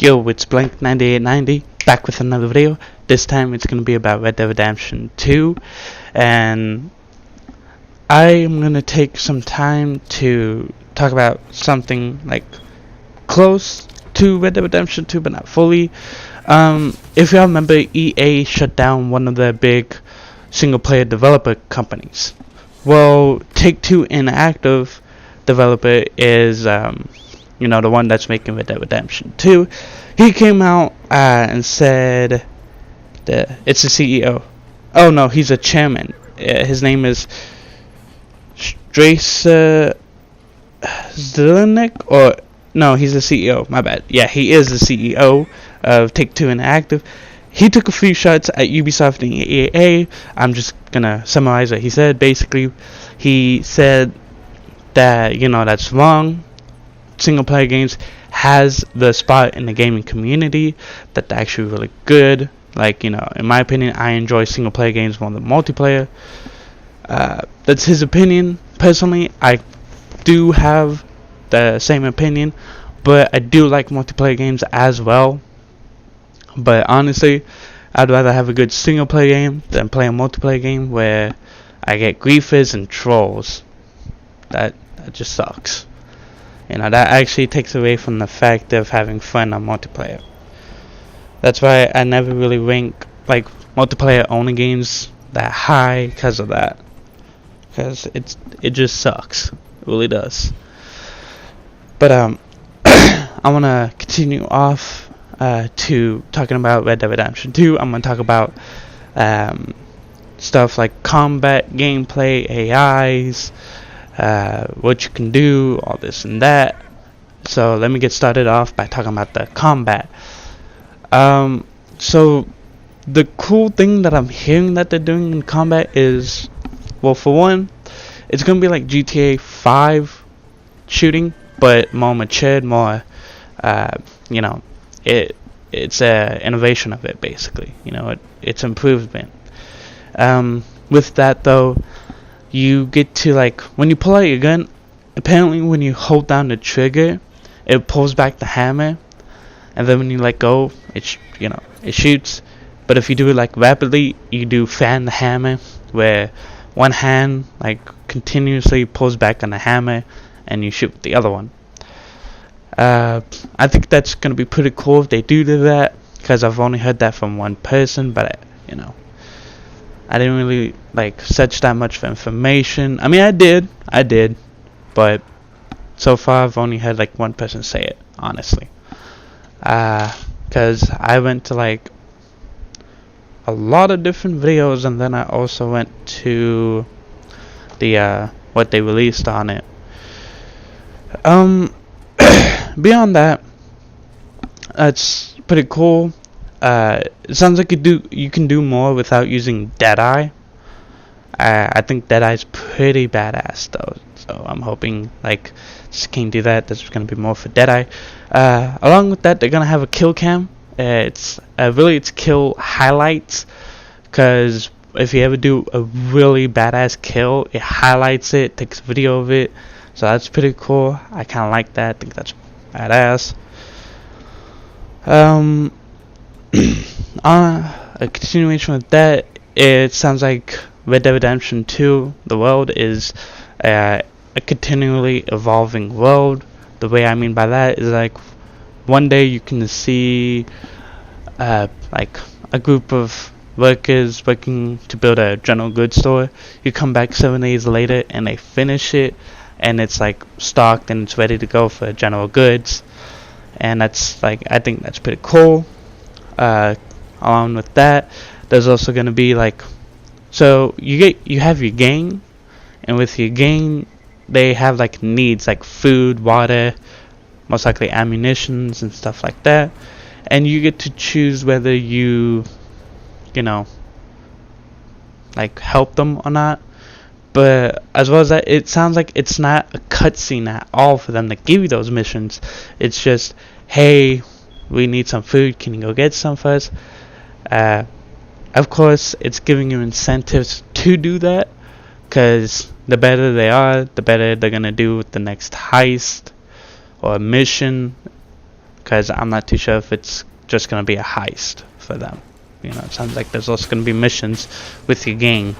Yo, it's Blank9890 back with another video. This time it's going to be about Red Dead Redemption 2, and I am going to take some time to talk about something like close to Red Dead Redemption 2 but not fully. If y'all remember, EA shut down one of the big single player developer companies. Well, Take-Two Interactive developer is the one that's making Red Dead Redemption 2. He came out and said that it's the CEO. Oh no, he's a chairman. His name is Stracer Zelenik, or no, he's the CEO. My bad. Yeah, he is the CEO of Take-Two Interactive. He took a few shots at Ubisoft and EA. I'm just gonna summarize what he said. Basically, he said that that's wrong. Single player games has the spot in the gaming community, that they're actually really good. Like, in my opinion, I enjoy single player games more than multiplayer. That's his opinion. Personally, I do have the same opinion, but I do like multiplayer games as well. But honestly, I'd rather have a good single player game than play a multiplayer game where I get griefers and trolls. That just sucks. That actually takes away from the fact of having fun on multiplayer. That's why I never really rank like multiplayer only games that high because of that. Because it just sucks. It really does. But I want to continue off to talking about Red Dead Redemption 2. I'm going to talk about stuff like combat, gameplay, AIs, what you can do, all this and that. So let me get started off by talking about the combat. So the cool thing that I'm hearing that they're doing in combat is, well, for one, it's gonna be like GTA 5 shooting, but more matured, more it's a innovation of it, basically. It's improvement. With that though, you get to, like, when you pull out your gun, apparently when you hold down the trigger, it pulls back the hammer, and then when you let go, it shoots. But if you do it like rapidly, you do fan the hammer, where one hand like continuously pulls back on the hammer and you shoot with the other one. I think that's gonna be pretty cool if they do that, because I've only heard that from one person, but I didn't really search that much for information. I mean, I did, but so far I've only had one person say it, honestly. Because I went to a lot of different videos, and then I also went to the what they released on it. Beyond that, it's pretty cool. It sounds like you can do more without using Deadeye. I think Deadeye's pretty badass though, so I'm hoping this can do that. There's gonna be more for Deadeye. Along with that, they're gonna have a kill cam. It's kill highlights, because if you ever do a really badass kill, it highlights it, takes a video of it. So that's pretty cool. I kind of like that. I think that's badass. A continuation with that, it sounds like Red Dead Redemption 2, the world is a continually evolving world. The way I mean by that is one day you can see a group of workers working to build a general goods store. You come back 7 days later and they finish it, and it's stocked and it's ready to go for general goods. And that's I think that's pretty cool. Along with that, there's also going to be so you have your gang, and with your gang they have needs like food, water, most likely ammunitions and stuff like that, and you get to choose whether you help them or not. But as well as that, it sounds like it's not a cutscene at all for them to give you those missions. It's just, hey, we need some food, can you go get some for us? Of course, it's giving you incentives to do that, because the better they are, the better they're gonna do with the next heist or mission. because I'm not too sure if it's just gonna be a heist for them. You know, it sounds like there's also gonna be missions with your gang.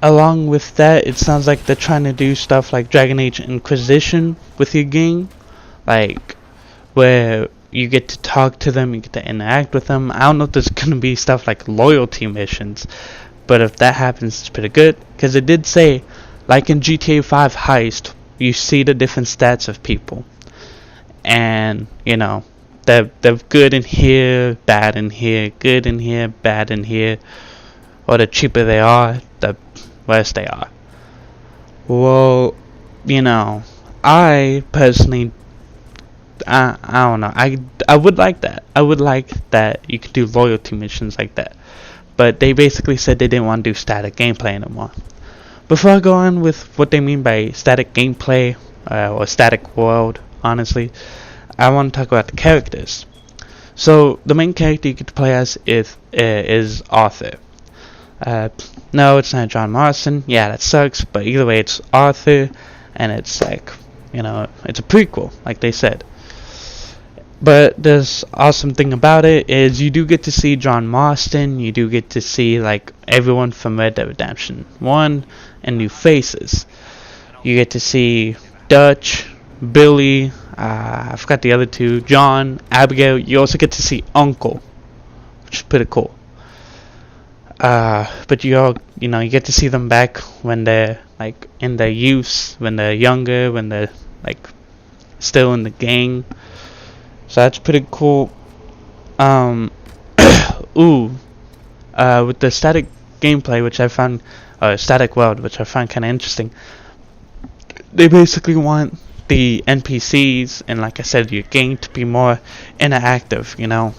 Along with that, it sounds like they're trying to do stuff like Dragon Age Inquisition with your gang, like where you get to talk to them, you get to interact with them. I don't know if there's gonna be stuff like loyalty missions, but if that happens, it's pretty good, because it did say, like in GTA 5 Heist, you see the different stats of people, and you know, they're good in here, bad in here, good in here, bad in here, or the cheaper they are, the worse they are. Well, you know, I personally, I don't know, I would like that. I would like that you could do loyalty missions like that. But they basically said they didn't want to do static gameplay anymore. Before I go on with what they mean by static gameplay, or static world, honestly, I want to talk about the characters. So, the main character you get to play as is Arthur. No, it's not John Marston. Yeah, that sucks, but either way, it's Arthur, and it's like, you know, it's a prequel, like they said. But the awesome thing about it is you do get to see John Marston, you do get to see like everyone from Red Dead Redemption 1 and new faces. You get to see Dutch, Billy, I forgot the other two, John, Abigail. You also get to see Uncle, which is pretty cool. But you get to see them back when they're like in their youth, when they're younger, when they're like still in the gang. So that's pretty cool. With the static gameplay, which I found, static world, which I found kind of interesting. They basically want the NPCs and, like I said, your game to be more interactive, you know.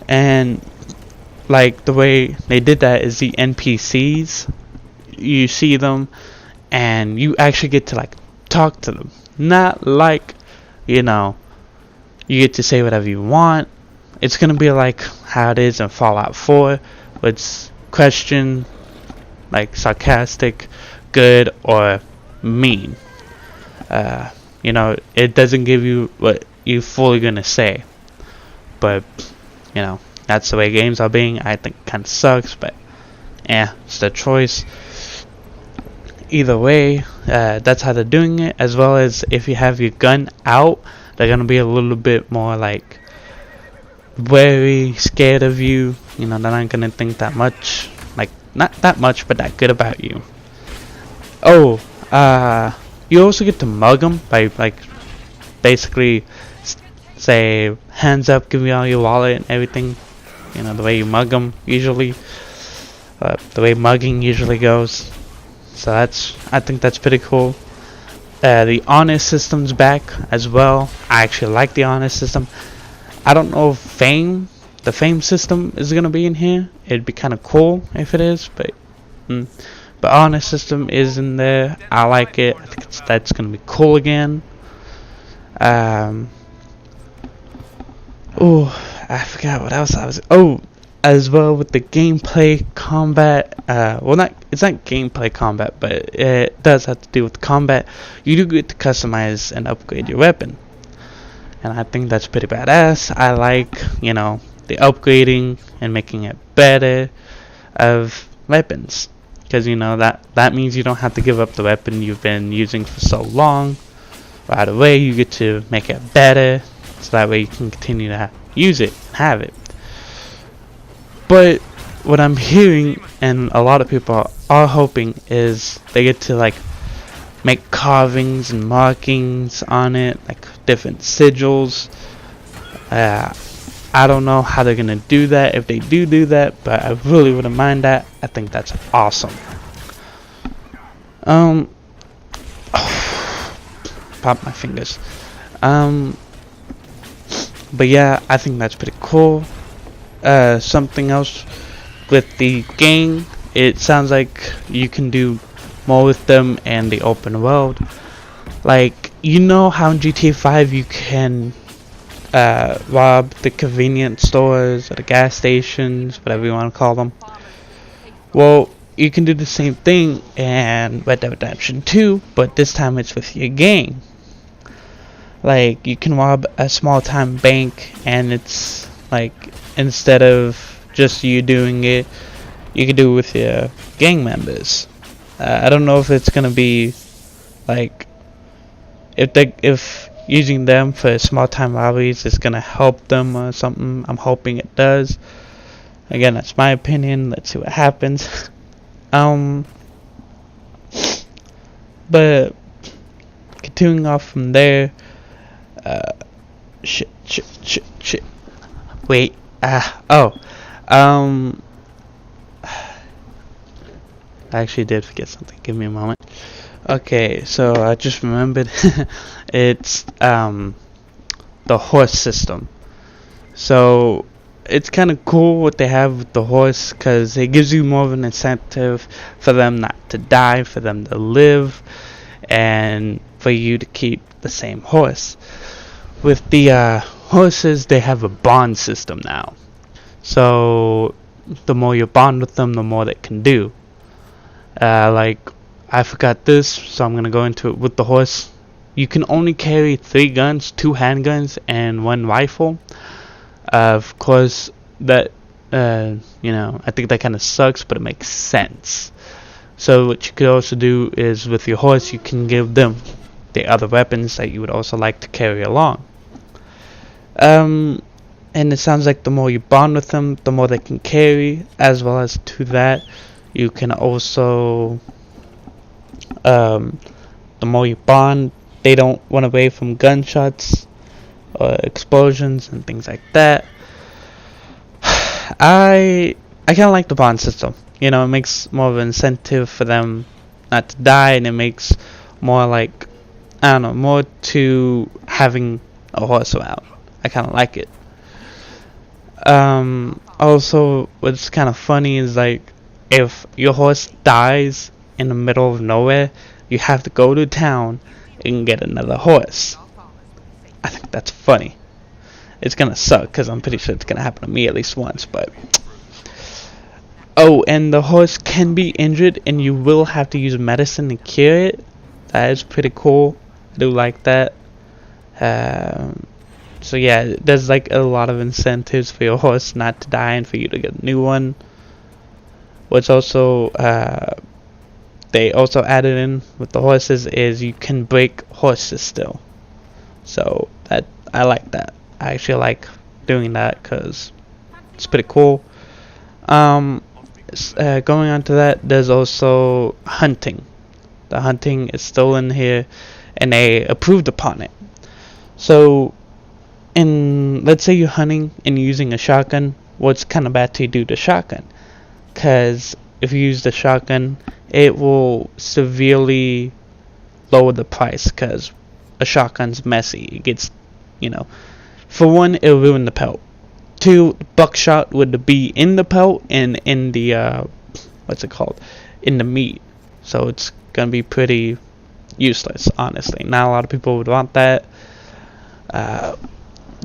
And like the way they did that is the NPCs, you see them, and you actually get to like talk to them. Not like, you know, you get to say whatever you want. It's gonna be like how it is in Fallout 4. It's question, like sarcastic, good, or mean. You know, it doesn't give you what you're fully gonna say. But, you know, that's the way games are being. I think it kinda sucks, but yeah, it's their choice. Either way, that's how they're doing it. As well as if you have your gun out, they're gonna be a little bit more like very scared of you. You know, they're not gonna think that much, like not that much, but that good about you. Oh, you also get to mug them by like basically say hands up, give me all your wallet and everything. You know, the way you mug them usually, the way mugging usually goes. So I think that's pretty cool. The honor system's back as well. I actually like the honor system. I don't know if the fame system is gonna be in here. It'd be kind of cool if it is, but honor system is in there. I like it. I think that's gonna be cool again. Oh, I forgot what else I was. Oh, as well with the gameplay combat. It's not gameplay combat, but it does have to do with combat. You do get to customize and upgrade your weapon, and I think that's pretty badass. I like, you know, the upgrading and making it better of weapons, because you know that means you don't have to give up the weapon you've been using for so long. Right away, you get to make it better, so that way you can continue to use it and have it. But what I'm hearing, and a lot of people are hoping, is they get to like make carvings and markings on it, like different sigils. I don't know how they're gonna do that, if they do that, but I really wouldn't mind that. I think that's awesome. Pop my fingers. But yeah, I think that's pretty cool. Something else with the gang, it sounds like you can do more with them and the open world. Like, you know how in GTA 5 you can rob the convenience stores or the gas stations, whatever you want to call them. Well, you can do the same thing in Red Dead Redemption 2, but this time it's with your gang. like you can rob a small time bank, and it's like instead of just you doing it, you can do it with your gang members. I don't know if it's gonna be like if using them for small time robberies is gonna help them or something. I'm hoping it does. Again, that's my opinion. Let's see what happens. But continuing off from there, shit. Wait. I actually did forget something. Give me a moment. Okay, so I just remembered. It's the horse system. So it's kind of cool what they have with the horse, because it gives you more of an incentive for them not to die, for them to live, and for you to keep the same horse. With the horses, they have a bond system now. So the more you bond with them, the more they can do. Like, I forgot this, so I'm gonna go into it. With the horse, you can only carry 3 guns, 2 handguns, and 1 rifle. Of course, that I think that kind of sucks, but it makes sense. So what you could also do is with your horse, you can give them the other weapons that you would also like to carry along. And it sounds like the more you bond with them, the more they can carry. As well as to that, you can also the more you bond, they don't run away from gunshots or explosions and things like that. I kind of like the bond system. It makes more of an incentive for them not to die, and it makes more like, I don't know, more to having a horse around. I kind of like it. Also, what's kind of funny is, like, if your horse dies in the middle of nowhere, you have to go to town and get another horse. I think that's funny. It's gonna suck, because I'm pretty sure it's gonna happen to me at least once, but... Oh, and the horse can be injured, and you will have to use medicine to cure it. That is pretty cool. I do like that. So yeah, there's like a lot of incentives for your horse not to die and for you to get a new one. What's also they also added in with the horses is you can break horses still. So that I like that. I actually like doing that because it's pretty cool. Going on to that, there's also hunting. The hunting is still in here, and they approved upon it. So, let's say you're hunting and you're using a shotgun. What's kind of bad to do the shotgun? Because if you use the shotgun, it will severely lower the price, because a shotgun's messy. It gets, for one, it'll ruin the pelt. 2, buckshot would be in the pelt and in the in the meat. So it's gonna be pretty useless, honestly. Not a lot of people would want that.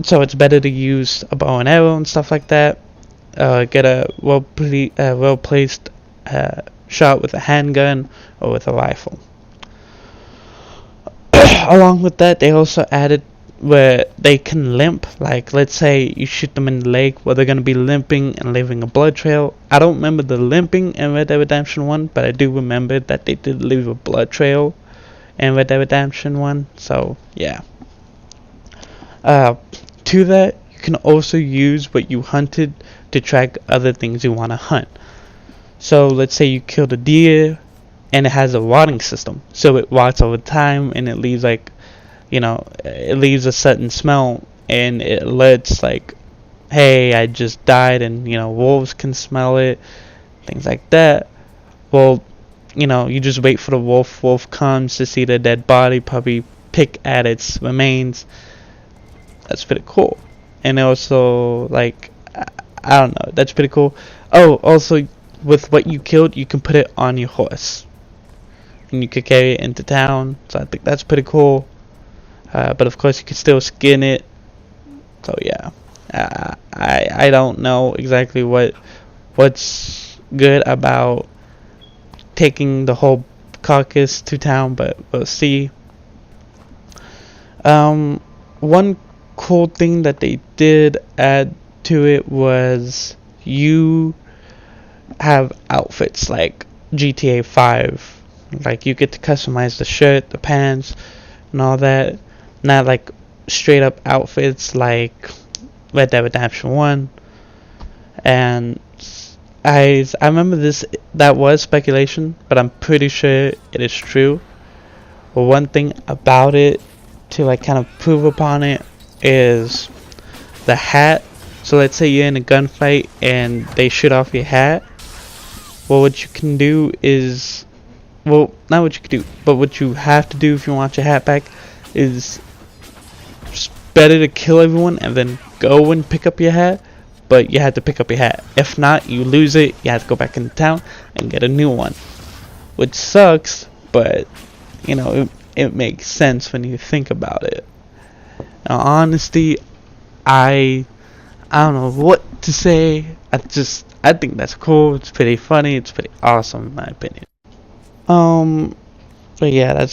So it's better to use a bow and arrow and stuff like that. Get a well placed shot with a handgun or with a rifle. Along with that, they also added where they can limp. Like, let's say you shoot them in the leg, where they're going to be limping and leaving a blood trail. I don't remember the limping in Red Dead Redemption 1, but I do remember that they did leave a blood trail in Red Dead Redemption 1. So yeah. To that, you can also use what you hunted to track other things you want to hunt. So let's say you killed a deer and it has a rotting system, so it rots over time, and it leaves like, it leaves a certain smell, and it alerts like, hey, I just died, and wolves can smell it, things like that. Well, you just wait for the wolf comes to see the dead body, probably pick at its remains. That's pretty cool. And also, like, I don't know, that's pretty cool. Oh, also, with what you killed, you can put it on your horse, and you could carry it into town. So I think that's pretty cool. But of course, you can still skin it. So yeah, I don't know exactly what's good about taking the whole carcass to town, but we'll see. One cool thing that they did add to it was you have outfits like GTA 5. Like, you get to customize the shirt, the pants, and all that. Not like straight up outfits like Red Dead Redemption 1. And I remember that was speculation, but I'm pretty sure it is true. But one thing about it, to like kind of prove upon it, is the hat. So let's say you're in a gunfight and they shoot off your hat. Well, what you can do is, well, not what you can do, but what you have to do if you want your hat back is just better to kill everyone and then go and pick up your hat. But you have to pick up your hat. If not, you lose it. You have to go back into town and get a new one, which sucks, but you know, it makes sense when you think about it. Now, honestly, I don't know what to say. I think that's cool. It's pretty funny. It's pretty awesome in my opinion. But yeah,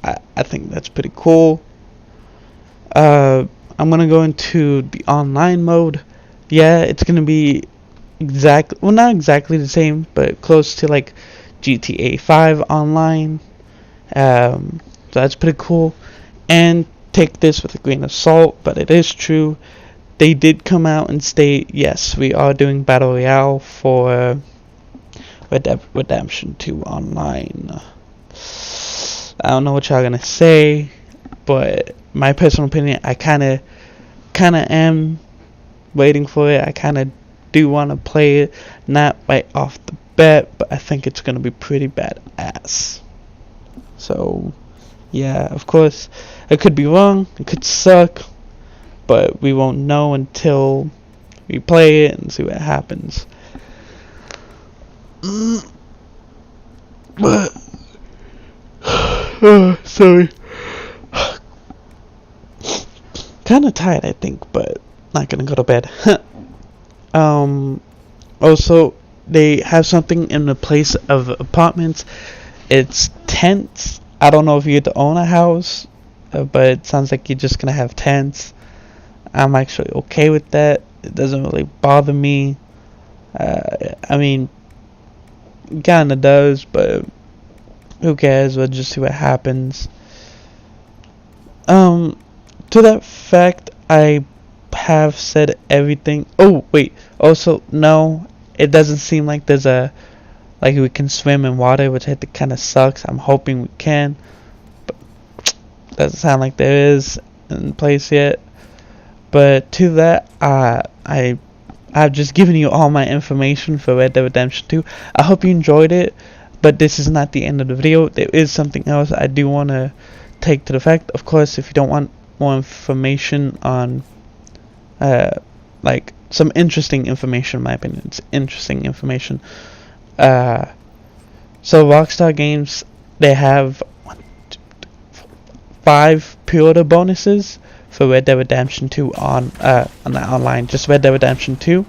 I think that's pretty cool. I'm gonna go into the online mode. Yeah, it's gonna be not exactly the same, but close to like GTA 5 online. So that's pretty cool. And take this with a grain of salt, but it is true. They did come out and state, yes, we are doing Battle Royale for Red Dead Redemption 2 online. I don't know what y'all gonna say, but my personal opinion, I kinda am waiting for it. I kinda do wanna play it, not right off the bat, but I think it's gonna be pretty badass. So yeah, of course, I could be wrong, it could suck, but we won't know until we play it and see what happens. But sorry, kinda tired I think, but not gonna go to bed. Also, they have something in the place of apartments. It's tents. I don't know if you get to own a house, but it sounds like you're just gonna have tents. I'm actually okay with that. It doesn't really bother me. I mean, kinda does, but who cares? We'll just see what happens. To that fact, I have said everything. Oh wait, also no, it doesn't seem like there's like we can swim in water, which I think kind of sucks. I'm hoping we can, but doesn't sound like there is in place yet. But to that, I've just given you all my information for Red Dead Redemption 2. I hope you enjoyed it, but this is not the end of the video. There is something else I do want to take to the fact. Of course, if you don't want more information on like some interesting information, in my opinion, it's interesting information. So Rockstar Games, they have 5 pre-order bonuses for Red Dead Redemption 2 on the online, just Red Dead Redemption 2.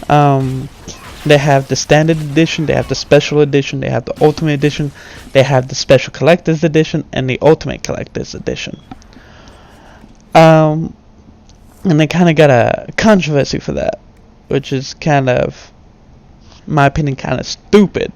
They have the standard edition, they have the special edition, they have the ultimate edition, they have the special collector's edition, and the ultimate collector's edition. And they kind of got a controversy for that, which is kind of, in my opinion, kind of stupid.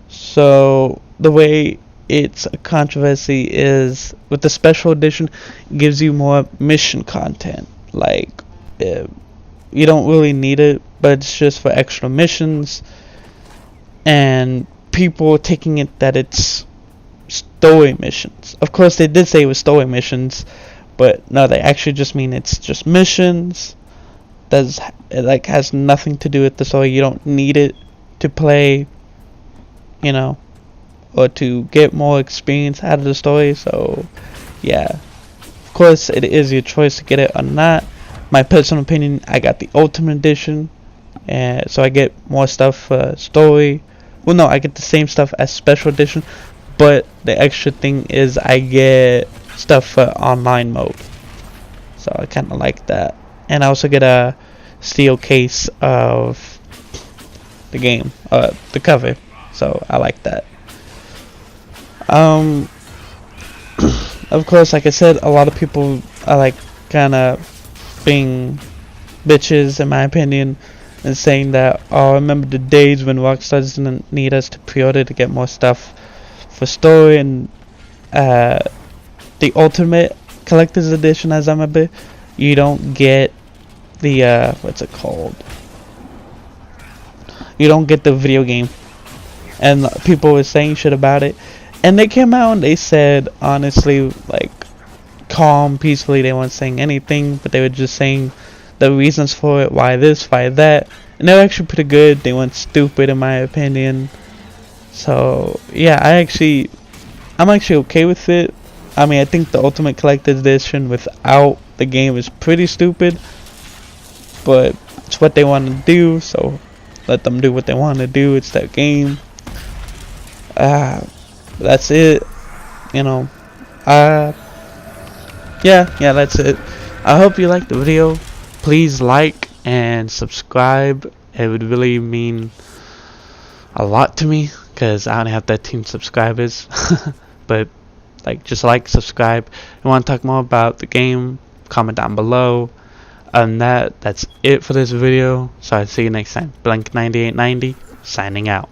So the way it's a controversy is with the special edition, it gives you more mission content. Like, you don't really need it, but it's just for extra missions. And people are taking it that it's story missions. Of course, they did say it was story missions, but no, they actually just mean it's just missions. It like has nothing to do with the story. You don't need it to play, you know, or to get more experience out of the story. So yeah, of course it is your choice to get it or not. My personal opinion, I got the ultimate edition, and so I get more stuff for story. Well, no, I get the same stuff as special edition, but the extra thing is I get stuff for online mode. So I kind of like that. And I also get a steel case of the game, the cover. So I like that. Of course, like I said, a lot of people are like kind of being bitches, in my opinion, and saying that, oh, I remember the days when Rockstar didn't need us to pre-order to get more stuff for story, and the Ultimate Collector's Edition, as I remember, you don't get the what's it called? You don't get the video game, and people were saying shit about it, and they came out and they said, honestly, like, calm, peacefully, they weren't saying anything, but they were just saying the reasons for it, why this, why that, and they were actually pretty good. They weren't stupid, in my opinion. So yeah, I'm actually okay with it. I mean, I think the Ultimate Collector's Edition without the game is pretty stupid, but it's what they want to do, so let them do what they want to do. It's their game. That's it. You know. Yeah, that's it. I hope you liked the video. Please like and subscribe. It would really mean a lot to me, because I only have 13 subscribers. But like, just like, subscribe. If you want to talk more about the game, comment down below. And that's it for this video. So I'll see you next time. Blank9890 signing out.